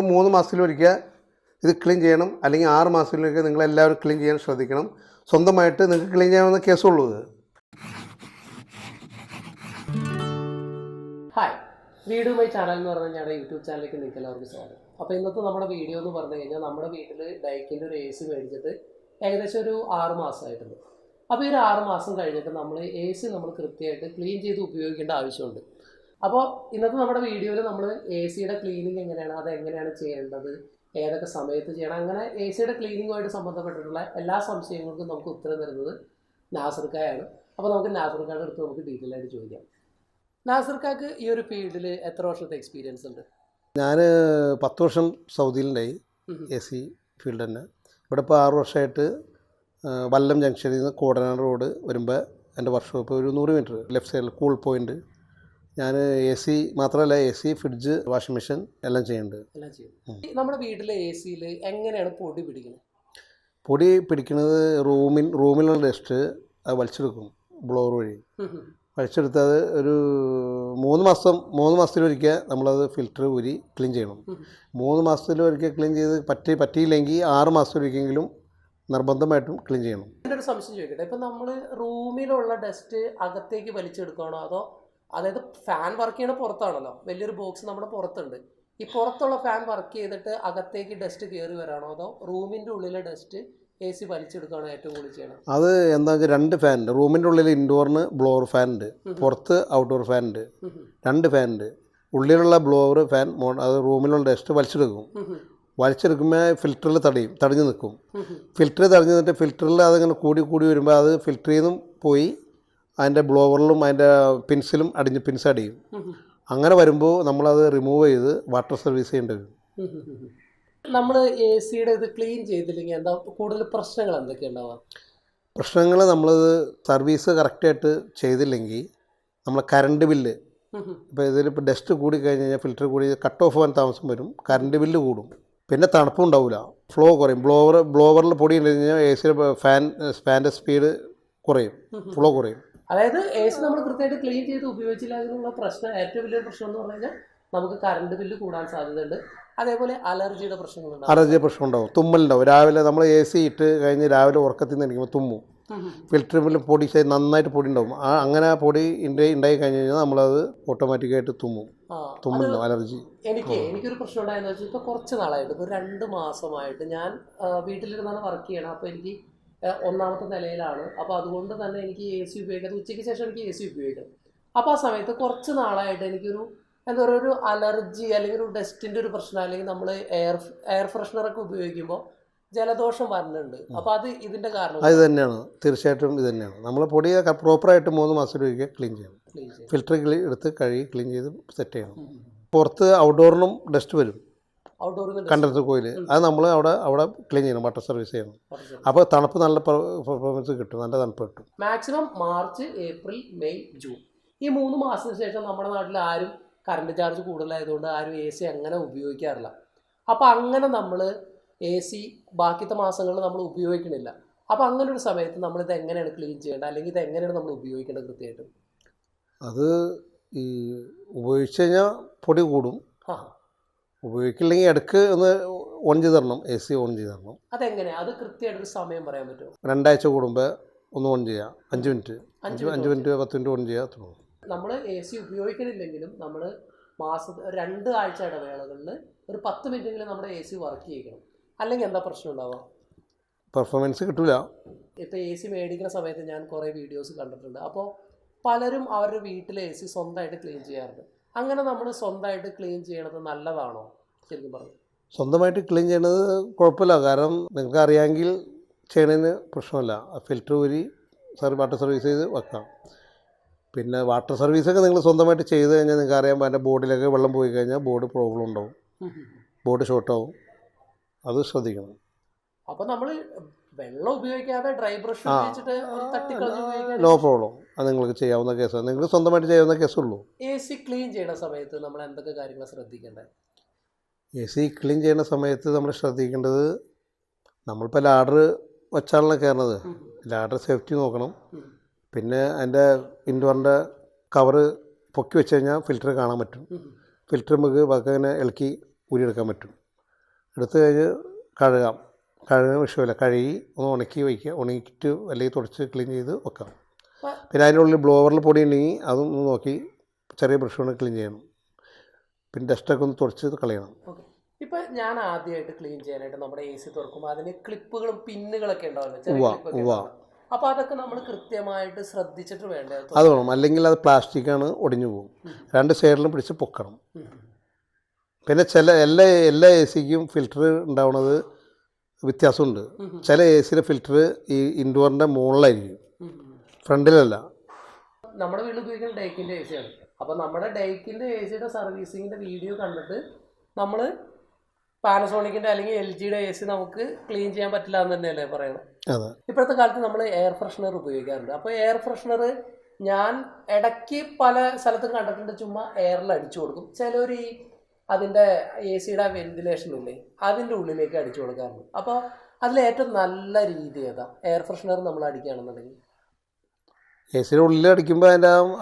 3 മാസത്തിലൊരിക്കൽ ഇത് ക്ലീൻ ചെയ്യണം, അല്ലെങ്കിൽ 6 മാസത്തിലൊരിക്കൽ നിങ്ങളെല്ലാവരും ക്ലീൻ ചെയ്യാൻ ശ്രദ്ധിക്കണം. സ്വന്തമായിട്ട് നിങ്ങൾക്ക് ക്ലീൻ ചെയ്യാവുന്ന കേസുള്ളൂ ഇത്. ഹായ്, വീഡിയോ മൈ ചാനൽ എന്ന് പറഞ്ഞാൽ ഞങ്ങളുടെ യൂട്യൂബ് ചാനലിലേക്ക് നിങ്ങൾക്ക് എല്ലാവർക്കും സ്വാഗതം. അപ്പോൾ ഇന്നത്തെ നമ്മുടെ വീഡിയോ എന്ന് പറഞ്ഞു കഴിഞ്ഞാൽ നമ്മുടെ വീട്ടിൽ ഡൈക്കിൻ്റെ ഒരു AC മേടിച്ചിട്ട് ഏകദേശം ഒരു 6 മാസമായിട്ടുണ്ട്. അപ്പോൾ ഈ ഒരു 6 മാസം കഴിഞ്ഞിട്ട് നമ്മൾ AC നമ്മൾ കൃത്യമായിട്ട് ക്ലീൻ ചെയ്ത് ഉപയോഗിക്കേണ്ട ആവശ്യമുണ്ട്. അപ്പോൾ ഇന്നത്തെ നമ്മുടെ വീഡിയോയിൽ നമ്മൾ ACയുടെ ക്ലീനിങ് എങ്ങനെയാണ്, അതെങ്ങനെയാണ് ചെയ്യേണ്ടത്, ഏതൊക്കെ സമയത്ത് ചെയ്യണം, അങ്ങനെ ACയുടെ ക്ലീനിങ്ങുമായിട്ട് സംബന്ധപ്പെട്ടിട്ടുള്ള എല്ലാ സംശയങ്ങൾക്കും നമുക്ക് ഉത്തരം തരുന്നത് നാസർക്കായാണ്. അപ്പോൾ നമുക്ക് നാസർക്കാരുടെ അടുത്ത് നമുക്ക് ഡീറ്റെയിൽ ആയിട്ട് ചോദിക്കാം. നാസർക്കാക്ക് ഈ ഒരു ഫീൽഡിൽ എത്ര വർഷത്തെ എക്സ്പീരിയൻസ് ഉണ്ട്? ഞാൻ 10 വർഷം സൗദിയിലുണ്ടായി AC ഫീൽഡ് തന്നെ. ഇവിടെ ഇപ്പോൾ 6 വർഷമായിട്ട് വല്ലം ജംഗ്ഷനിൽ നിന്ന് കോടനാട് റോഡ് വരുമ്പോൾ എൻ്റെ വർക്ക്ഷോപ്പ് ഒരു 100 മീറ്റർ ലെഫ്റ്റ് സൈഡിൽ കൂൾ പോയിൻ്റ്. ഞാൻ AC മാത്രമല്ല, AC, ഫ്രിഡ്ജ്, വാഷിംഗ് മെഷീൻ എല്ലാം ചെയ്യുന്നുണ്ട്. നമ്മുടെ വീട്ടിലെ ACയിൽ എങ്ങനെയാണ് പൊടി പിടിക്കുന്നത്? പൊടി പിടിക്കുന്നത് റൂമിലുള്ള ഡസ്റ്റ് അത് വലിച്ചെടുക്കും ബ്ലോവർ വഴി. വലിച്ചെടുത്തത് ഒരു 3 മാസത്തിലൊരിക്കൽ നമ്മളത് ഫിൽറ്റർ ഊരി ക്ലീൻ ചെയ്യണം. 3 മാസത്തിലൊരിക്കൽ ക്ലീൻ ചെയ്ത് പറ്റിയില്ലെങ്കിൽ 6 മാസത്തിലൊരിക്കലെങ്കിലും നിർബന്ധമായിട്ടും ക്ലീൻ ചെയ്യണം. എൻ്റെ ഒരു സംശയം ചോദിക്കട്ടെ, ഇപ്പം നമ്മൾ റൂമിലുള്ള ഡസ്റ്റ് അകത്തേക്ക് വലിച്ചെടുക്കുകയാണോ, അതോ അതായത് ഫാൻ വർക്ക് ചെയ്യണ പുറത്താണല്ലോ, വലിയൊരു ബോക്സ് നമ്മുടെ പുറത്തുണ്ട്, ഈ പുറത്തുള്ള ഫാൻ വർക്ക് ചെയ്തിട്ട് അകത്തേക്ക് ഡസ്റ്റ് കയറി വരാണോ, അതോ റൂമിൻ്റെ ഉള്ളിലെ ഡസ്റ്റ് AC വലിച്ചെടുക്കുകയാണോ ഏറ്റവും കൂടുതൽ ചെയ്യണം? അത് എന്താ വെച്ചാൽ 2 ഫാൻ ഉണ്ട്. റൂമിൻ്റെ ഉള്ളിൽ ഇൻഡോറിന് ബ്ലോവർ ഫാൻ ഉണ്ട്, പുറത്ത് ഔട്ട്ഡോർ ഫാൻ ഉണ്ട്. 2 ഫാൻ ഉണ്ട്. ഉള്ളിലുള്ള ബ്ലോവർ ഫാൻ അത് റൂമിലുള്ള ഡസ്റ്റ് വലിച്ചെടുക്കും. വലിച്ചെടുക്കുമ്പോൾ ഫിൽറ്ററിൽ തടഞ്ഞു നിൽക്കും. ഫിൽറ്റർ തടഞ്ഞു നിന്നിട്ട് ഫിൽറ്ററിൽ അതിങ്ങനെ കൂടി വരുമ്പോൾ അത് ഫിൽറ്ററിൽ നിന്നും പോയി അതിൻ്റെ ബ്ലോവറിലും അതിൻ്റെ പിൻസിലും പിൻസ് അടിയും. അങ്ങനെ വരുമ്പോൾ നമ്മളത് റിമൂവ് ചെയ്ത് വാട്ടർ സർവീസ് ചെയ്യേണ്ടി വരും. നമ്മൾ ACയുടെ ഇത് ക്ലീൻ ചെയ്തില്ലെങ്കിൽ എന്താ കൂടുതൽ പ്രശ്നങ്ങൾ എന്തൊക്കെ ഉണ്ടാവുക? പ്രശ്നങ്ങൾ നമ്മളത് സർവീസ് കറക്റ്റായിട്ട് ചെയ്തില്ലെങ്കിൽ നമ്മളെ കറണ്ട് ബില്ല്, ഇപ്പോൾ ഇതിലിപ്പോൾ ഡസ്റ്റ് കൂടി കഴിഞ്ഞ് കഴിഞ്ഞാൽ ഫിൽറ്റർ കൂടി കട്ട് ഓഫ് ആകാൻ താമസം വരും, കറണ്ട് ബില്ല് കൂടും, പിന്നെ തണുപ്പും ഉണ്ടാവില്ല, ഫ്ലോ കുറയും. ബ്ലോവറിൽ പൊടി ഉണ്ടെന്ന് കഴിഞ്ഞാൽ ACയുടെ ഫാൻ്റെ സ്പീഡ് കുറയും, ഫ്ലോ കുറയും. അതായത് AC നമ്മൾ കൃത്യമായിട്ട് ക്ലീൻ ചെയ്ത് ഉപയോഗിച്ചില്ല എന്നുള്ള പ്രശ്നം, ഏറ്റവും വലിയൊരു പ്രശ്നം എന്ന് പറഞ്ഞു കഴിഞ്ഞാൽ നമുക്ക് കറണ്ട് ബില്ല് കൂടാൻ സാധ്യതയുണ്ട്. അതേപോലെ അലർജിയുടെ പ്രശ്നങ്ങളുണ്ടാവും. അലർജിയുടെ പ്രശ്നം ഉണ്ടാവും, തുമ്മലുണ്ടാവും. രാവിലെ നമ്മൾ AC ഇട്ട് കഴിഞ്ഞ് രാവിലെ ഉറക്കത്തിൽ നിന്ന് എണീക്കുമ്പോൾ തുമ്മും. ഫിൽറ്ററിൽ പൊടി നന്നായിട്ട് പൊടി ഉണ്ടാവും. അങ്ങനെ ആ പൊടി ഉണ്ടായി കഴിഞ്ഞ് കഴിഞ്ഞാൽ നമ്മളത് ഓട്ടോമാറ്റിക്കായിട്ട് തുമ്മുണ്ടാവും, അലർജി. എനിക്കൊരു പ്രശ്നം ഉണ്ടായെന്ന് വെച്ചാൽ ഇപ്പോൾ കുറച്ച് നാളായിട്ട്, ഇപ്പോൾ 2 മാസമായിട്ട് ഞാൻ വീട്ടിലിരുന്നാണ് വർക്ക് ചെയ്യണം. അപ്പോൾ എനിക്ക് 1ാമത്തെ നിലയിലാണ്. അപ്പോൾ അതുകൊണ്ട് തന്നെ എനിക്ക് AC ഉപയോഗിക്കാം. ഉച്ചയ്ക്ക് ശേഷം എനിക്ക് AC ഉപയോഗിക്കണം. അപ്പോൾ ആ സമയത്ത് കുറച്ച് നാളായിട്ട് എനിക്കൊരു എന്താ പറയുക, ഒരു അലർജി അല്ലെങ്കിൽ ഒരു ഡസ്റ്റിൻ്റെ ഒരു പ്രശ്നം, അല്ലെങ്കിൽ നമ്മൾ എയർ ഫ്രഷ്നറൊക്കെ ഉപയോഗിക്കുമ്പോൾ ജലദോഷം വരുന്നുണ്ട്. അപ്പോൾ അത് ഇതിൻ്റെ കാരണം അത് തന്നെയാണ്. തീർച്ചയായിട്ടും ഇത് തന്നെയാണ്. നമ്മൾ പൊടി പ്രോപ്പറായിട്ട് 3 മാസത്തിലൊരിക്കൽ ക്ലീൻ ചെയ്യണം. ഫിൽറ്റർ എടുത്ത് കഴുകി ക്ലീൻ ചെയ്ത് സെറ്റ് ചെയ്യണം. പുറത്ത് ഔട്ട്ഡോറിനും ഡസ്റ്റ് വരും, കണ്ടൻസർ കോയിൽ. അത് നമ്മൾ അവിടെ ക്ലീൻ ചെയ്യണം, വാട്ടർ സർവീസ് ചെയ്യണം. അപ്പോൾ തണുപ്പ് നല്ല പെർഫോമൻസ് കിട്ടും, നല്ല തണുപ്പ് കിട്ടും. Maximum March, April, May, June ഈ 3 മാസത്തിന് ശേഷം നമ്മുടെ നാട്ടിൽ ആരും കറണ്ട് ചാർജ് കൂടുതലായതുകൊണ്ട് ആരും AC അങ്ങനെ ഉപയോഗിക്കാറില്ല. അപ്പോൾ അങ്ങനെ നമ്മൾ AC ബാക്കിത്തെ മാസങ്ങളിൽ നമ്മൾ ഉപയോഗിക്കണില്ല. അപ്പോൾ അങ്ങനെ ഒരു സമയത്ത് നമ്മളിത് എങ്ങനെയാണ് ക്ലീൻ ചെയ്യേണ്ടത്, അല്ലെങ്കിൽ ഇത് എങ്ങനെയാണ് നമ്മൾ ഉപയോഗിക്കേണ്ടത് കൃത്യമായിട്ട്? അത് ഈ ഉപയോഗിച്ച് കഴിഞ്ഞാൽ പൊടി കൂടും. ഉപയോഗിക്കില്ലെങ്കിൽ ഇടയ്ക്ക് ഒന്ന് ഓൺ ചെയ്ത് തരണം, AC ഓൺ ചെയ്ത് തരണം. അതെങ്ങനെയാണ്, അത് കൃത്യമായിട്ടൊരു സമയം പറയാൻ പറ്റുമോ? 2 ആഴ്ച കൂടുമ്പോൾ ഒന്ന് ഓൺ ചെയ്യാം. 5 മിനിറ്റ് 10 മിനിറ്റ് ഓൺ ചെയ്യാം. നമ്മൾ AC ഉപയോഗിക്കണില്ലെങ്കിലും നമ്മൾ മാസത്തിൽ 2 ആഴ്ച ഇടവേളകളിൽ ഒരു 10 മിനിറ്റെങ്കിലും നമ്മുടെ AC വർക്ക് ചെയ്യിക്കണം. അല്ലെങ്കിൽ എന്താ പ്രശ്നം ഉണ്ടാവുക? പെർഫോമൻസ് കിട്ടില്ല. ഇപ്പോൾ AC മേടിക്കുന്ന സമയത്ത് ഞാൻ കുറേ വീഡിയോസ് കണ്ടിട്ടുണ്ട്. അപ്പോൾ പലരും അവരുടെ വീട്ടിലെ AC സ്വന്തമായിട്ട് ക്ലീൻ ചെയ്യാറുണ്ട്. അങ്ങനെ നമ്മൾ സ്വന്തമായിട്ട് ക്ലീൻ ചെയ്യണത് നല്ലതാണോ ശരിക്കും പറഞ്ഞു? സ്വന്തമായിട്ട് ക്ലീൻ ചെയ്യണത് കുഴപ്പമില്ല. കാരണം നിങ്ങൾക്ക് അറിയാമെങ്കിൽ ചെയ്യണതിന് പ്രശ്നമില്ല. ഫിൽറ്റർ ഊരി വാട്ടർ സർവീസ് ചെയ്ത് വെക്കാം. പിന്നെ വാട്ടർ സർവീസൊക്കെ നിങ്ങൾ സ്വന്തമായിട്ട് ചെയ്ത് കഴിഞ്ഞാൽ നിങ്ങൾക്ക് അറിയാം, അതിൻ്റെ ബോർഡിലൊക്കെ വെള്ളം പോയി കഴിഞ്ഞാൽ ബോർഡ് പ്രോബ്ലം ഉണ്ടാവും, ബോർഡ് ഷോർട്ടാവും. അത് ശ്രദ്ധിക്കണം. അപ്പോൾ നമ്മൾ വെള്ളം ഉപയോഗിക്കാതെ ഡ്രൈ ബ്രഷ് ഉപയോഗിച്ചിട്ട് നോ പ്രോബ്ലം. അത് നിങ്ങൾക്ക് ചെയ്യാവുന്ന കേസാണ്, നിങ്ങൾക്ക് സ്വന്തമായിട്ട് ചെയ്യാവുന്ന കേസുള്ളൂ. AC ക്ലീൻ ചെയ്യുന്ന സമയത്ത് നമ്മൾ എന്തൊക്കെ കാര്യങ്ങൾ ശ്രദ്ധിക്കേണ്ടത്? AC ക്ലീൻ ചെയ്യുന്ന സമയത്ത് നമ്മൾ ശ്രദ്ധിക്കേണ്ടത്, നമ്മളിപ്പോൾ ലാഡർ വെച്ചാണല്ലോ കയറുന്നത്, ലാഡർ സേഫ്റ്റി നോക്കണം. പിന്നെ അതിൻ്റെ ഇൻഡോറിൻ്റെ കവറ് പൊക്കി വെച്ച് കഴിഞ്ഞാൽ ഫിൽറ്റർ കാണാൻ പറ്റും. ഫിൽറ്റർ നമുക്ക് അങ്ങനെ ഇളക്കി ഊരിയെടുക്കാൻ പറ്റും. എടുത്തു കഴിഞ്ഞ് കഴുകാൻ വിഷയമില്ല, കഴുകി ഒന്ന് ഉണക്കി വയ്ക്കുക, ഉണക്കിയിട്ട് അല്ലെങ്കിൽ തുടച്ച് ക്ലീൻ ചെയ്ത് വെക്കാം. പിന്നെ അതിൻ്റെ ഉള്ളിൽ ബ്ലോവറിൽ പൊടി ഉണ്ടെങ്കിൽ അതും ഒന്ന് നോക്കി ചെറിയ ബ്രഷ് കൊണ്ട് ക്ലീൻ ചെയ്യണം. പിന്നെ ഡസ്റ്റൊക്കെ ഒന്ന് തുടച്ച് കളയണം. ഇപ്പം ഞാൻ ആദ്യമായിട്ട് ക്ലീൻ ചെയ്യാനായിട്ട് നമ്മുടെ AC തുറക്കുമ്പോൾ അതിന് ക്ലിപ്പുകളും പിന്നുകളൊക്കെ ഉണ്ടാവില്ല, അപ്പോൾ അതൊക്കെ നമ്മൾ കൃത്യമായിട്ട് ശ്രദ്ധിച്ചിട്ട് വേണ്ടേ? അത് വേണം, അല്ലെങ്കിൽ അത് പ്ലാസ്റ്റിക്കാണ്, ഒടിഞ്ഞു പോകും. രണ്ട് സൈഡിലും പിടിച്ച് പൊക്കണം. പിന്നെ എല്ലാ AC-ക്കും ഫിൽറ്റർ ഉണ്ടാവുന്നത് വ്യത്യാസമുണ്ട്. ചില AC-യുടെ ഫിൽറ്റർ ഈ ഇൻഡോറിൻ്റെ മുകളിലായിരിക്കും, ഫ്രണ്ടിലല്ല. നമ്മുടെ വീട്ടിൽ ഉപയോഗിക്കുന്ന ഡൈക്കിൻ്റെ AC ആണ്. അപ്പോൾ നമ്മുടെ ഡൈക്കിൻ്റെ AC-യുടെ സർവീസിങ്ങിൻ്റെ വീഡിയോ കണ്ടിട്ട് നമ്മൾ പാനസോണിക്കിൻ്റെ അല്ലെങ്കിൽ LG-യുടെ AC നമുക്ക് ക്ലീൻ ചെയ്യാൻ പറ്റില്ല എന്ന് തന്നെയല്ലേ പറയുന്നത്? ഇപ്പോഴത്തെ കാലത്ത് നമ്മൾ എയർ ഫ്രഷ്നർ ഉപയോഗിക്കാറുണ്ട്. അപ്പോൾ എയർ ഫ്രഷ്നർ ഞാൻ ഇടയ്ക്ക് പല സ്ഥലത്തും കണ്ടിട്ടുണ്ട്, ചുമ്മാ എയറിൽ അടിച്ചു കൊടുക്കും. ചിലർ ഈ അതിൻ്റെ AC-യുടെ വെന്റിലേഷൻ ഇല്ലേ, അതിൻ്റെ ഉള്ളിലേക്ക് അടിച്ചു കൊടുക്കാറുണ്ട്. അപ്പോൾ അതിലേറ്റവും നല്ല രീതി ഏതാ? എയർ ഫ്രഷ്നർ നമ്മൾ അടിക്കുകയാണെന്നുണ്ടെങ്കിൽ AC-യുടെ ഉള്ളിൽ അടിക്കുമ്പോൾ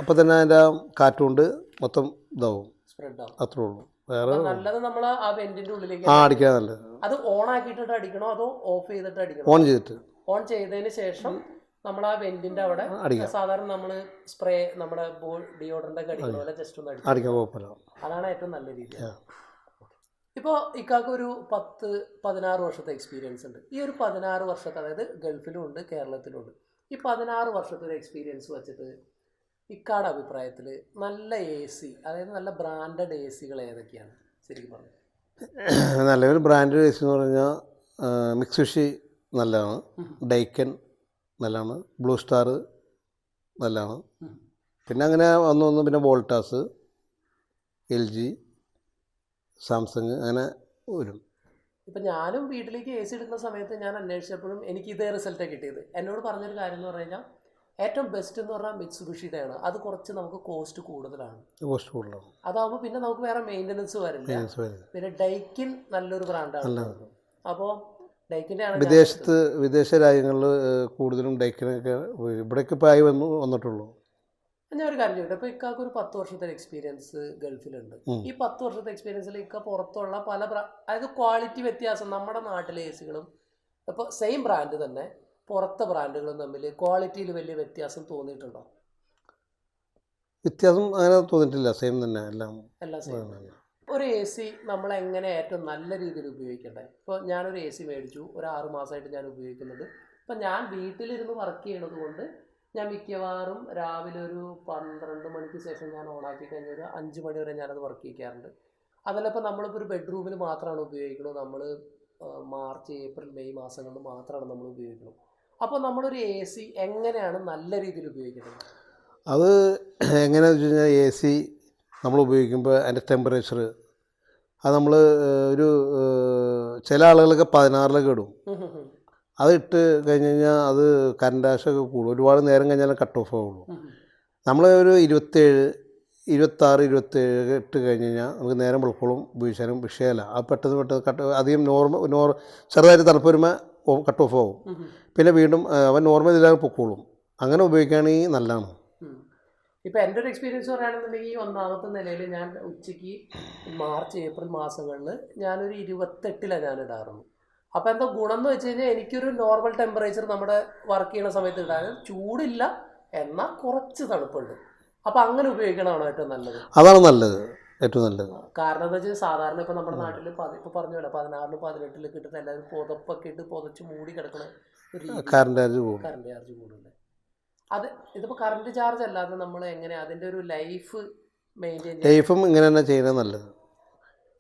അപ്പം തന്നെ അതിൻ്റെ കാറ്റുകൊണ്ട് മൊത്തം ഇതാവും, സ്പ്രെഡ് ആവും, അത്രേ ഉള്ളൂ. വേറെ നല്ലത് നമ്മൾ ആ വെന്റിൻ്റെ ഉള്ളിലേക്ക് അടിക്കാൻ നല്ലത്. അത് ഓൺ ആക്കിയിട്ട് അടിക്കണോ അതോ ഓഫ് ചെയ്തിട്ട് അടിക്കണോ? ഓൺ ചെയ്തതിന് ശേഷം നമ്മൾ ആ വെന്റിൻ്റെ അവിടെ സാധാരണ നമ്മൾ സ്പ്രേ നമ്മുടെ ഡിയോഡ്രൻ്റ് ഒക്കെ അടിക്കണ പോലെ ജസ്റ്റ് ഒന്ന് അടിക്കാം. അതാണ് ഏറ്റവും നല്ല രീതി. ഇപ്പോൾ ഇക്കാക്ക് ഒരു 10-16 വർഷത്തെ എക്സ്പീരിയൻസ് ഉണ്ട്. ഈ ഒരു 16 വർഷത്തെ, അതായത് ഗൾഫിലും ഉണ്ട് കേരളത്തിലും ഉണ്ട്, ഈ 16 വർഷത്തെ ഒരു എക്സ്പീരിയൻസ് വെച്ചിട്ട് ഇക്കാടെ അഭിപ്രായത്തിൽ നല്ല AC, അതായത് നല്ല ബ്രാൻഡഡ് ACകൾ ഏതൊക്കെയാണ് ശരിക്കും പറഞ്ഞത്? നല്ലൊരു ബ്രാൻഡഡ് AC എന്ന് പറഞ്ഞാൽ മിക്സുഷി നല്ലതാണ്, ഡൈക്കൻ നല്ലതാണ്, ബ്ലൂ സ്റ്റാർ നല്ലതാണ്. പിന്നെ അങ്ങനെ വന്ന് പിന്നെ വോൾട്ടാസ്, LG, സാംസങ് അങ്ങനെ വരും. ഇപ്പം ഞാനും വീട്ടിലേക്ക് AC എടുക്കുന്ന സമയത്ത് ഞാൻ അന്വേഷിച്ചപ്പോഴും എനിക്ക് ഇതേ റിസൾട്ടാണ് കിട്ടിയത്. എന്നോട് പറഞ്ഞൊരു കാര്യം എന്ന് പറഞ്ഞു കഴിഞ്ഞാൽ ഏറ്റവും ബെസ്റ്റ് എന്ന് പറഞ്ഞാൽ മിറ്റ്സുബിഷിയുടെയാണ്. അത് കുറച്ച് നമുക്ക് കോസ്റ്റ് കൂടുതലാണ്. അതാകുമ്പോൾ പിന്നെ നമുക്ക് വേറെ മെയിൻ്റനൻസ് വരില്ല. പിന്നെ ഡൈക്കിൻ നല്ലൊരു ബ്രാൻഡാണ്. അപ്പോൾ ഡൈക്കിൻ്റെ ആണ് വിദേശ രാജ്യങ്ങളിൽ കൂടുതലും ഡൈക്കിനൊക്കെ ഇവിടേക്ക് ഇപ്പോൾ ആയി വന്നിട്ടുള്ളൂ. ഞാൻ ഒരു കാര്യം ചോദിക്കട്ടെ, ഇപ്പോൾ ഇക്കാക്ക് ഒരു 10 വർഷത്തെ എക്സ്പീരിയൻസ് ഗൾഫിലുണ്ട്. ഈ 10 വർഷത്തെ എക്സ്പീരിയൻസിൽ ഇക്ക പുറത്തുള്ള പല അതായത് ക്വാളിറ്റി വ്യത്യാസം നമ്മുടെ നാട്ടിലെ ACകളും ഇപ്പോൾ സെയിം ബ്രാൻഡ് തന്നെ പുറത്തെ ബ്രാൻഡുകളും തമ്മിൽ ക്വാളിറ്റിയിൽ വലിയ വ്യത്യാസം തോന്നിയിട്ടുണ്ടോ? വ്യത്യാസം അങ്ങനെ തോന്നിയിട്ടില്ല, സെയിം തന്നെ എല്ലാം സെയിം. ഒരു AC നമ്മൾ എങ്ങനെ ഏറ്റവും നല്ല രീതിയിൽ ഉപയോഗിക്കണ്ടേ? ഇപ്പോൾ ഞാനൊരു AC മേടിച്ചു, ഒരു 6 മാസമായിട്ട് ഞാൻ ഉപയോഗിക്കുന്നുണ്ട്. ഇപ്പം ഞാൻ വീട്ടിലിരുന്ന് വർക്ക് ചെയ്യണത് കൊണ്ട് ഞാൻ മിക്കവാറും രാവിലെ ഒരു 12 മണിക്ക് ശേഷം ഞാൻ ഓണാക്കി കഴിഞ്ഞാൽ ഒരു 5 മണി വരെ ഞാനത് വർക്ക് ചെയ്യിക്കാറുണ്ട്. അതല്ല ഇപ്പോൾ നമ്മളിപ്പോൾ ഒരു ബെഡ്റൂമിൽ മാത്രമാണ് ഉപയോഗിക്കുന്നത്, നമ്മൾ മാർച്ച്, ഏപ്രിൽ, മെയ് മാസങ്ങളിൽ മാത്രമാണ് നമ്മൾ ഉപയോഗിക്കുന്നത്. അപ്പോൾ നമ്മളൊരു AC എങ്ങനെയാണ് നല്ല രീതിയിൽ ഉപയോഗിക്കുന്നത്? അത് എങ്ങനെയാണെന്ന് വെച്ച് കഴിഞ്ഞാൽ AC നമ്മൾ ഉപയോഗിക്കുമ്പോൾ അതിൻ്റെ ടെമ്പറേച്ചർ അത് നമ്മൾ ഒരു ചില ആളുകളൊക്കെ 16 ഇടും. അത് ഇട്ട് കഴിഞ്ഞ് കഴിഞ്ഞാൽ അത് കറണ്ട് ആശയൊക്കെ കൂടും, ഒരുപാട് നേരം കഴിഞ്ഞാൽ കട്ട് ഓഫ് ആവുള്ളൂ. നമ്മൾ ഒരു 27, 26, 27 ഇട്ട് കഴിഞ്ഞ് കഴിഞ്ഞാൽ നമുക്ക് നേരം വെളുക്കോളും ഉപയോഗിച്ചാലും വിഷയമല്ല. അത് പെട്ടെന്ന് അധികം ചെറുതായിട്ട് തണുപ്പ് വരുമ്പോൾ കട്ട് ഓഫ് ആവും. പിന്നെ വീണ്ടും അവൻ നോർമൽ ഇതിലാണ് പൊക്കോളും. അങ്ങനെ ഉപയോഗിക്കുകയാണെങ്കിൽ നല്ലതാണ്. ഇപ്പോൾ എൻ്റെ ഒരു എക്സ്പീരിയൻസ് പറയുകയാണെന്നുണ്ടെങ്കിൽ ഒന്നാമത്തെ നിലയിൽ ഞാൻ ഉച്ചയ്ക്ക് മാർച്ച്, ഏപ്രിൽ മാസങ്ങളിൽ ഞാനൊരു 28 ഞാൻ ഇടാറുള്ളൂ. അപ്പോൾ എന്താ ഗുണം എന്ന് വെച്ച് കഴിഞ്ഞാൽ എനിക്കൊരു നോർമൽ ടെമ്പറേച്ചർ നമ്മുടെ വർക്ക് ചെയ്യുന്ന സമയത്ത് ഇടാനും ചൂടില്ല, എന്നാൽ കുറച്ച് തണുപ്പുണ്ട്. അപ്പോൾ അങ്ങനെ ഉപയോഗിക്കണമാണോ ഏറ്റവും നല്ലത്? അതാണ് നല്ലത്, ഏറ്റവും നല്ലത്. കാരണം എന്താ വെച്ചാൽ സാധാരണ ഇപ്പോൾ നമ്മുടെ നാട്ടിൽ ഇപ്പോൾ പറഞ്ഞു പോലെ 16, 18 ഇട്ടിട്ട് എല്ലാവരും പുതപ്പൊക്കെ ഇട്ട് പുതച്ച് മൂടി കിടക്കണ കറണ്ട് ചാർജ് കൂടുന്നുണ്ട്. അത് ഇതിപ്പോൾ കറണ്ട് ചാർജ് അല്ലാതെ നമ്മൾ എങ്ങനെ അതിൻ്റെ ഒരു ലൈഫും ഇങ്ങനെ തന്നെ ചെയ്യുന്നത് നല്ലത്.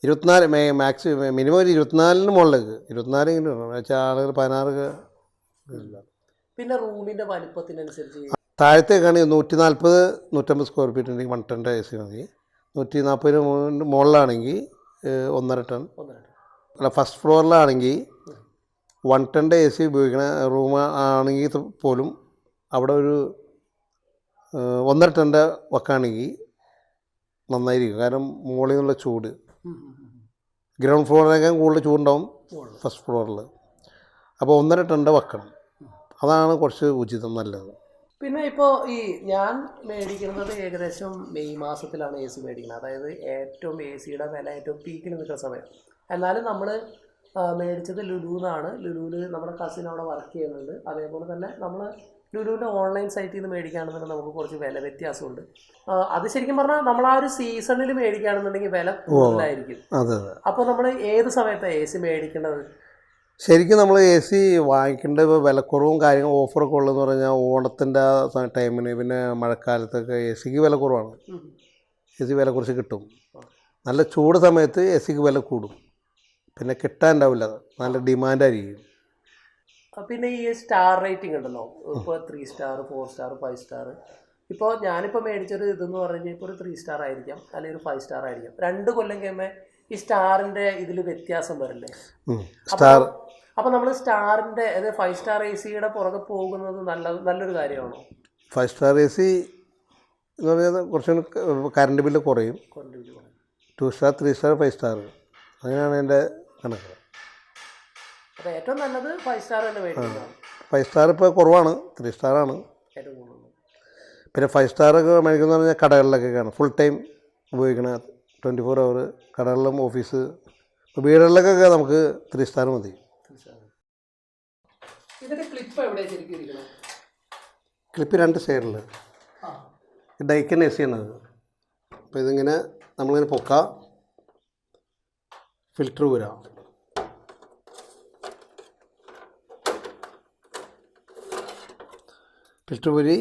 24 മാക്സിമം മിനിമം ഒരു 24 മുകളിലേക്ക് 24 വെച്ചാൽ ആളുകൾ 16 ഇല്ല. പിന്നെ റൂമിൻ്റെ വലിപ്പത്തിനനുസരിച്ച് താഴത്തേക്കാണെങ്കിൽ 140-150 സ്ക്വയർ ഫീറ്റ് ഉണ്ടെങ്കിൽ 110 AC മതി. 140 മുകളിലാണെങ്കിൽ 1.5 ടൺ. അല്ല, ഫസ്റ്റ് ഫ്ലോറിലാണെങ്കിൽ 110 AC ഉപയോഗിക്കണ റൂം ആണെങ്കിൽ പോലും അവിടെ ഒരു 1.5 ടണ്ണിൻ്റെ വെക്കുകയാണെങ്കിൽ നന്നായിരിക്കും. കാരണം മുകളിൽ നിന്നുള്ള ചൂട് ഗ്രൗണ്ട് ഫ്ലോറിനേക്കാൾ കൂടുതൽ ചൂടുണ്ടാവും ഫസ്റ്റ് ഫ്ലോറിൽ. അപ്പോൾ 1.5 ടണ്ണിൻ്റെ വെക്കണം, അതാണ് കുറച്ച് ഉചിതം, നല്ലത്. പിന്നെ ഇപ്പോൾ ഞാൻ മേടിക്കുന്നത് ഏകദേശം മെയ് മാസത്തിലാണ് AC മേടിക്കുന്നത്. അതായത് ഏറ്റവും ACയുടെ വില ഏറ്റവും പീക്കിൽ നിൽക്കുന്ന സമയം. എന്നാലും നമ്മൾ മേടിച്ചത് ലുലുന്നാണ്. ലുലുവിൽ നമ്മുടെ കസിൻ അവിടെ വർക്ക് ചെയ്യുന്നുണ്ട്. അതേപോലെ തന്നെ നമ്മൾ ലുലുവിൻ്റെ ഓൺലൈൻ സൈറ്റിൽ നിന്ന് മേടിക്കുകയാണെന്നുണ്ടെങ്കിൽ നമുക്ക് കുറച്ച് വില വ്യത്യാസമുണ്ട്. അത് ശരിക്കും പറഞ്ഞാൽ നമ്മൾ ആ ഒരു സീസണിൽ മേടിക്കുകയാണെന്നുണ്ടെങ്കിൽ വില കൂടുതലായിരിക്കും. അപ്പോൾ നമ്മൾ ഏത് സമയത്താണ് എ സി മേടിക്കേണ്ടത്? ശരിക്കും നമ്മൾ എ സി വാങ്ങിക്കേണ്ട വിലക്കുറവും കാര്യങ്ങളും ഓഫറൊക്കെ ഉള്ളതെന്ന് പറഞ്ഞാൽ ഓണത്തിൻ്റെ ടൈമിന്, പിന്നെ മഴക്കാലത്തൊക്കെ എ സിക്ക് വില കുറവാണ്. എ സി വില കുറച്ച് കിട്ടും. നല്ല ചൂട് സമയത്ത് എ സിക്ക് വില കൂടും, പിന്നെ കിട്ടാനുണ്ടാവില്ല, നല്ല ഡിമാൻഡായിരിക്കും. പിന്നെ ഈ സ്റ്റാർ റേറ്റിംഗ് ഉണ്ടല്ലോ, ഇപ്പോൾ 3 സ്റ്റാർ 4 സ്റ്റാർ 5 സ്റ്റാർ. ഇപ്പോൾ ഞാനിപ്പോൾ മേടിച്ചൊരു ഇതെന്ന് പറഞ്ഞു കഴിഞ്ഞാൽ ഇപ്പോൾ ഒരു 3 സ്റ്റാർ ആയിരിക്കാം, അല്ലെങ്കിൽ ഒരു 5 സ്റ്റാർ ആയിരിക്കാം. 2 കൊല്ലം കഴിയുമ്പോൾ ഈ സ്റ്റാറിൻ്റെ ഇതിൽ വ്യത്യാസം വരില്ലേ? സ്റ്റാർ അപ്പോൾ നമ്മൾ സ്റ്റാറിൻ്റെ അതായത് 5 സ്റ്റാർ എ സിയുടെ പുറകെ പോകുന്നത് നല്ലൊരു കാര്യമാണോ? 5 സ്റ്റാർ എ സി എന്ന് പറഞ്ഞാൽ കുറച്ചുകൂടി കറണ്ട് ബില്ല് കുറയും. 2 സ്റ്റാർ 3 സ്റ്റാർ 5 സ്റ്റാർ അങ്ങനെയാണ് എൻ്റെ കണക്ക്. അപ്പോൾ ഏറ്റവും നല്ലത് 5 സ്റ്റാർ തന്നെ മേടിക്കുന്നതാണ്. 5 സ്റ്റാർ ഇപ്പോൾ കുറവാണ്, 3 സ്റ്റാറാണ് ഏറ്റവും കൂടുതൽ. പിന്നെ 5 സ്റ്റാറൊക്കെ മേടിക്കുന്നത് പറഞ്ഞാൽ കടകളിലൊക്കെയാണ് ഫുൾ ടൈം ഉപയോഗിക്കണ 24 അവർ കടകളിലും ഓഫീസ് വീടുകളിലൊക്കെ നമുക്ക് 3 സ്റ്റാർ മതി. ഇതിൻ്റെ ക്ലിപ്പ് എവിടെയാണ് ശരിക്കും ഇരിക്കണം? ക്ലിപ്പ് 2 സൈഡിൽ ഡൈക്കൻ എ സി ആണത്. അപ്പോൾ ഇതിങ്ങനെ നമ്മളിങ്ങനെ പൊക്കാം, ഫിൽറ്റർ വരാം. ഫിൽറ്റർ വഴി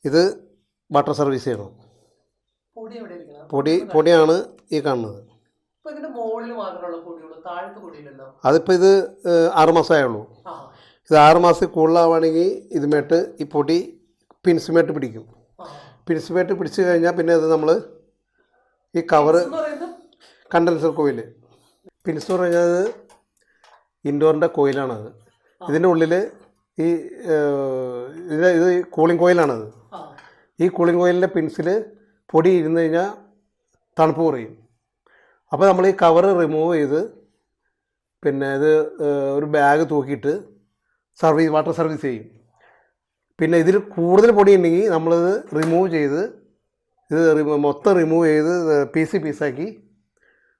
ഇത് വാട്ടർ സർവീസ് ചെയ്യണം. പൊടിയാണ് ഈ കാണുന്നത്. അതിപ്പോൾ ഇത് 6 മാസമായുള്ളൂ. ഇത് 6 മാസം കൂടുതലാവുകയാണെങ്കിൽ ഇതുമേട്ട് ഈ പൊടി പിൻസുമേട്ട് പിടിക്കും. പിൻസുമേട്ട് പിടിച്ചു കഴിഞ്ഞാൽ പിന്നെ അത് നമ്മൾ ഈ കവറ് കണ്ടൻസർ കോയിൽ, പിൻസ് എന്ന് പറഞ്ഞാൽ ഇൻഡോറിൻ്റെ കോയിലാണത്. ഇതിൻ്റെ ഉള്ളിൽ ഈ ഇത് കൂളിംഗ് കോയിലാണത്. ഈ കൂളിംഗ് കോയിലിൻ്റെ പിൻസിൽ പൊടി ഇരുന്ന് കഴിഞ്ഞാൽ തണുപ്പ് കുറയും. അപ്പോൾ നമ്മൾ ഈ കവറ് റിമൂവ് ചെയ്ത് പിന്നെ ഇത് ഒരു ബാഗ് തൂക്കിയിട്ട് വാട്ടർ സർവീസ് ചെയ്യും. പിന്നെ ഇതിൽ കൂടുതൽ പൊടി ഉണ്ടെങ്കിൽ നമ്മളിത് റിമൂവ് ചെയ്ത് മൊത്തം റിമൂവ് ചെയ്ത് പീസാക്കി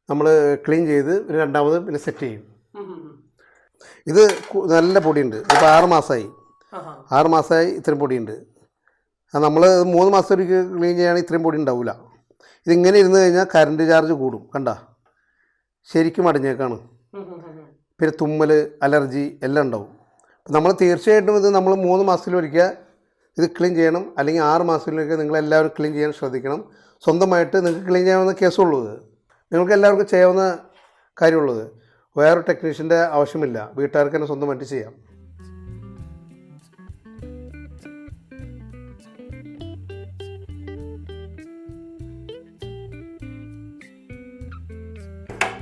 നമ്മൾ ക്ലീൻ ചെയ്ത് രണ്ടാമത് പിന്നെ സെറ്റ് ചെയ്യും. ഇത് നല്ല പൊടിയുണ്ട്. ഇപ്പോൾ 6 മാസമായി 6 മാസമായി ഇത്രയും പൊടിയുണ്ട്. നമ്മൾ 3 മാസം ക്ലീൻ ചെയ്യുകയാണെങ്കിൽ ഇത്രയും പൊടി ഉണ്ടാവില്ല. ഇതിങ്ങനെ ഇരുന്ന് കഴിഞ്ഞാൽ കറണ്ട് ചാർജ് കൂടും. കണ്ട ശരിക്കും അടിഞ്ഞേക്കാണ്. പിന്നെ തുമ്മൽ, അലർജി എല്ലാം ഉണ്ടാവും. നമ്മൾ തീർച്ചയായിട്ടും ഇത് നമ്മൾ 3 മാസത്തിലൊരിക്കൽ ഇത് ക്ലീൻ ചെയ്യണം, അല്ലെങ്കിൽ 6 മാസത്തിലൊരിക്കൽ നിങ്ങളെല്ലാവരും ക്ലീൻ ചെയ്യാൻ ശ്രദ്ധിക്കണം. സ്വന്തമായിട്ട് നിങ്ങൾക്ക് ക്ലീൻ ചെയ്യാവുന്ന കേസുള്ളൂ. നിങ്ങൾക്ക് എല്ലാവർക്കും ചെയ്യാവുന്ന കാര്യമുള്ളത്. വേറൊരു ടെക്നീഷ്യൻ്റെ ആവശ്യമില്ല, വീട്ടുകാർക്ക് തന്നെ സ്വന്തമായിട്ട് ചെയ്യാം.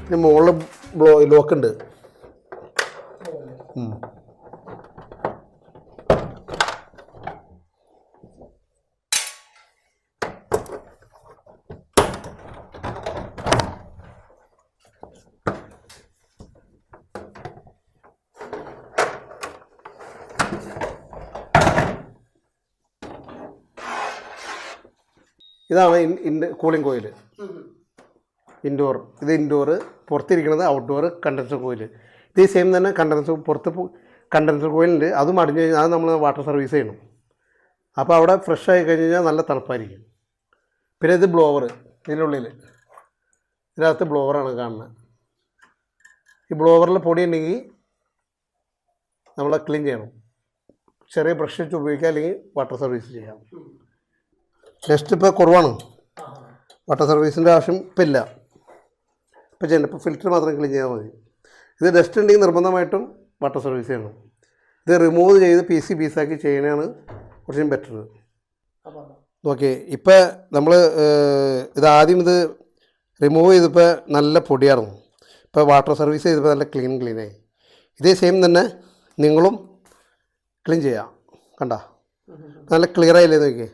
പിന്നെ മുകളിൽ ലോക്കുണ്ട്. ഇതാണ് കൂളിംഗ് കോയിൽ, ഇൻഡോർ. ഇത് ഇൻഡോർ, പുറത്തിരിക്കുന്നത് ഔട്ട്ഡോർ കണ്ടൻസർ കോയിൽ. ഇതേ സെയിം തന്നെ പുറത്ത് കണ്ടൻസർ കോയിലുണ്ട്. അതും അടിഞ്ഞ് കഴിഞ്ഞാൽ അത് നമ്മൾ വാട്ടർ സർവീസ് ചെയ്യണം. അപ്പോൾ അവിടെ ഫ്രഷ് ആയി കഴിഞ്ഞ് കഴിഞ്ഞാൽ നല്ല തണുപ്പായിരിക്കും. പിന്നെ ഇത് ബ്ലോവർ, ഇതിനുള്ളിൽ ഇതിനകത്ത് ബ്ലോവറാണ് കാണുന്നത്. ഈ ബ്ലോവറിൽ പൊടി ഉണ്ടെങ്കിൽ നമ്മൾ ക്ലീൻ ചെയ്യണം. ചെറിയ ബ്രഷ് വെച്ച് ഉപയോഗിക്കുക, അല്ലെങ്കിൽ വാട്ടർ സർവീസ് ചെയ്യാം. ഡസ്റ്റ് ഇപ്പോൾ കുറവാണ്, വാട്ടർ സർവീസിൻ്റെ ആവശ്യം ഇപ്പം ഇല്ല. ഇപ്പം ചെയ്യണ്ട, ഇപ്പോൾ ഫിൽറ്റർ മാത്രം ക്ലീൻ ചെയ്താൽ മതി. ഇത് ഡസ്റ്റ് ഉണ്ടെങ്കിൽ നിർബന്ധമായിട്ടും വാട്ടർ സർവീസ് ചെയ്യണം. ഇത് റിമൂവ് ചെയ്ത് പീസാക്കി ചെയ്യണതാണ് കുറച്ചും ബെറ്റർ. ഓക്കെ, ഇപ്പം നമ്മൾ ആദ്യം ഇത് റിമൂവ് ചെയ്തപ്പോൾ നല്ല പൊടിയായിരുന്നു. ഇപ്പോൾ വാട്ടർ സർവീസ് ചെയ്തപ്പോൾ നല്ല ക്ലീനായി. ഇതേ സെയിം തന്നെ നിങ്ങളും ക്ലീൻ ചെയ്യാം. കണ്ട നല്ല ക്ലിയർ ആയില്ലേ നോക്കിയേ.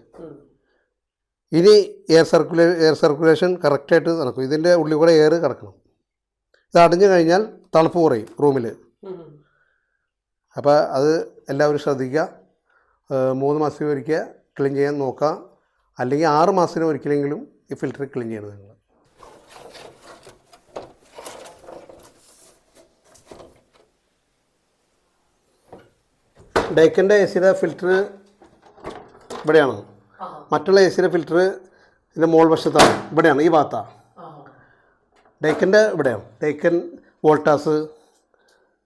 ഇനി എയർ സർക്കുലേഷൻ കറക്റ്റായിട്ട് നടക്കും. ഇതിൻ്റെ ഉള്ളിൽ കൂടെ എയർ കിടക്കണം. ഇത് അടിഞ്ഞു കഴിഞ്ഞാൽ തണുപ്പ് കുറയും റൂമിൽ. അപ്പോൾ അത് എല്ലാവരും ശ്രദ്ധിക്കുക. 3 മാസത്തിൽ ഒരിക്കൽ ക്ലീൻ ചെയ്യാൻ നോക്കുക, അല്ലെങ്കിൽ 6 മാസത്തിന് ഒരിക്കലെങ്കിലും ഈ ഫിൽറ്റർ ക്ലീൻ ചെയ്യണം നിങ്ങൾ. ഡേക്കിൻ്റെ എ സിയുടെ ഫിൽറ്റർ ഇവിടെയാണ്. മറ്റുള്ള എ സിയുടെ ഫിൽറ്റർ ഇതിൻ്റെ മോൾ വശത്താണ്, ഇവിടെയാണ്, ഈ ഭാഗത്താണ്. ഡേക്കിൻ്റെ ഇവിടെയാണ്. ഡേക്കൻ, വോൾട്ടാസ്,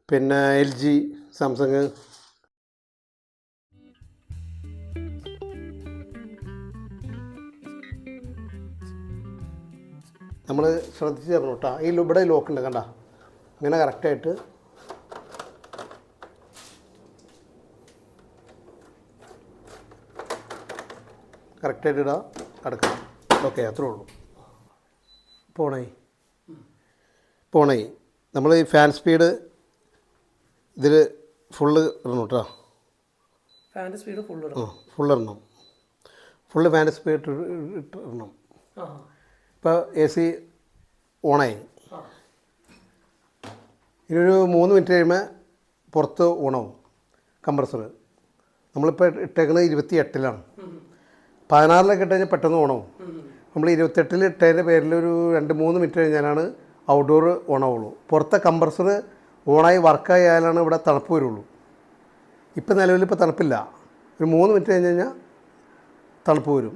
പിന്നെ LG, സാംസങ്. നമ്മൾ ശ്രദ്ധിച്ച് തരണം കേട്ടോ. ഇവിടെ ലോക്കുണ്ട് കണ്ട, അങ്ങനെ കറക്റ്റായിട്ട് ഇടുക, അടക്കണം. ഓക്കെ, അത്രേ ഉള്ളൂ. പോണേ നമ്മൾ ഈ ഫാൻ സ്പീഡ് ഇതിൽ ഫുള്ള് ഇടണം കേട്ടോ. ഫാൻ്റെ സ്പീഡ് ഫുള്ള് ഇടണം. ഫുള്ള് ഫാൻ്റെ സ്പീഡ് ഇടണം. ഇപ്പോൾ AC ഓണായി. ഇനിയൊരു 3 മിനിറ്റ് കഴിയുമ്പോൾ പുറത്ത് ഓണാവും കംപ്രസർ. നമ്മളിപ്പോൾ ഇട്ടേക്കുന്നത് 28-ലാണ്. 16-ലൊക്കെ ഇട്ട് കഴിഞ്ഞാൽ പെട്ടെന്ന് ഓണാവും. നമ്മൾ 28-ൽ ഇട്ടതിൻ്റെ പേരിൽ ഒരു 2-3 മിനിറ്റ് കഴിഞ്ഞാലാണ് ഔട്ട്ഡോർ ഓണാവുള്ളൂ. പുറത്തെ കംപ്രസർ ഓണായി വർക്കായി ആയാലാണ് ഇവിടെ തണുപ്പ് വരുള്ളൂ. ഇപ്പം നിലവിൽ തണുപ്പില്ല. ഒരു 3 മിനിറ്റ് കഴിഞ്ഞ് കഴിഞ്ഞാൽ തണുപ്പ് വരും.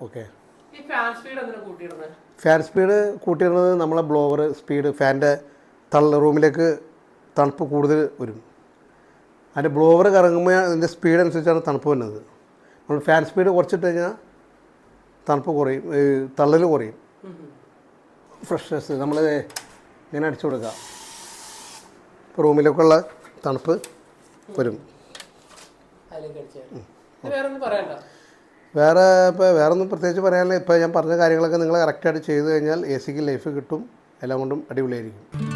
ഓക്കെ. ഫാൻ സ്പീഡ് കൂട്ടിയിടുന്നത് നമ്മളെ ബ്ലോവർ സ്പീഡ്, ഫാൻ്റെ റൂമിലേക്ക് തണുപ്പ് കൂടുതൽ വരും. അതിൻ്റെ ബ്ലോവർ കറങ്ങുമ്പോൾ അതിൻ്റെ സ്പീഡ് അനുസരിച്ചാണ് തണുപ്പ് വരുന്നത്. നമ്മൾ ഫാൻ സ്പീഡ് കുറച്ചിട്ട് കഴിഞ്ഞാൽ തണുപ്പ് കുറയും, തള്ളൽ കുറയും. ഫ്രഷ്നെസ് നമ്മൾ ഇങ്ങനെ അടിച്ചു കൊടുക്കുക, ഇപ്പോൾ റൂമിലേക്കുള്ള തണുപ്പ് വരും. വേറൊന്നും പ്രത്യേകിച്ച് പറയാനില്ല. ഇപ്പോൾ ഞാൻ പറഞ്ഞ കാര്യങ്ങളൊക്കെ നിങ്ങൾ കറക്റ്റായിട്ട് ചെയ്ത് കഴിഞ്ഞാൽ AC ക്ക് ലൈഫ് കിട്ടും. എല്ലാം കൊണ്ടും അടിപൊളിയായിരിക്കും.